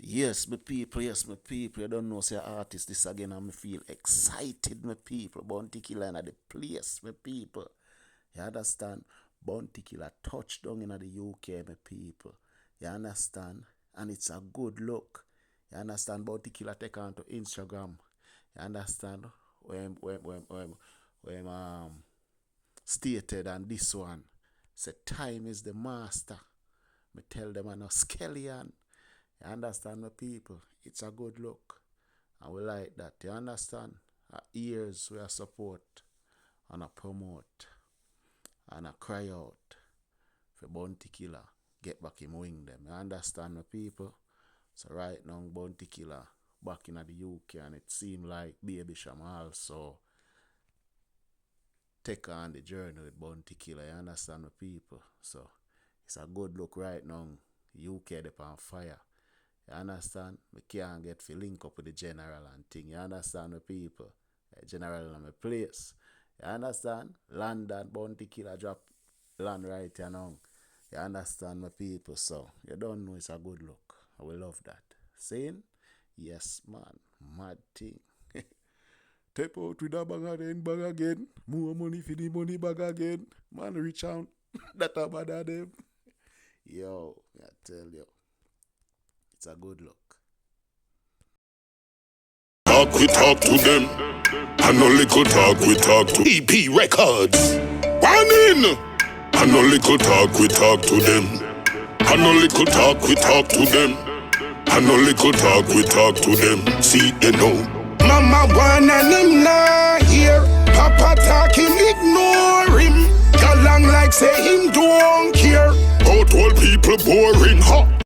Yes, my people, You don't know, say artist this again, and me feel excited, my people. Bounty Killer in the place, my people. You understand? Bounty Killer touchdown in the UK, my people. You understand? And it's a good look. You understand? Bounty Killer take on to Instagram. You understand? When stated on this one, say time is the master. Me tell them I'm no skeleton. You understand, my people? It's a good look. And we like that. You understand? Our ears we are support and a promote and a cry out for Bounty Killer. Get back him wing them. You understand, my people? So right now, Bounty Killer back in the UK, and it seemed like Baby Sham also take on the journey with Bounty Killer. You understand, my people? So it's a good look right now. UK they on fire. You understand? We can't get to link up with the general and thing. You understand, my people? General in my place. You understand? London, Bounty Killer drop land right here now. You understand, my people? So you don't know it's a good look. I will love that. Saying? Yes, man. Mad thing. Tap out with a bag again. More money for the money bag again. Man, reach out. That a bad of them. Yo, I tell you. It's a good look. Talk, we talk to them. And no little talk, we talk to EP Records. One in. And no little talk, we talk to them. And no little talk, we talk to them. And no little talk, we talk to them. See, they know. Mama one and him not here. Papa talk him, ignore him. Y'all long like say him don't care. Out all people boring, huh?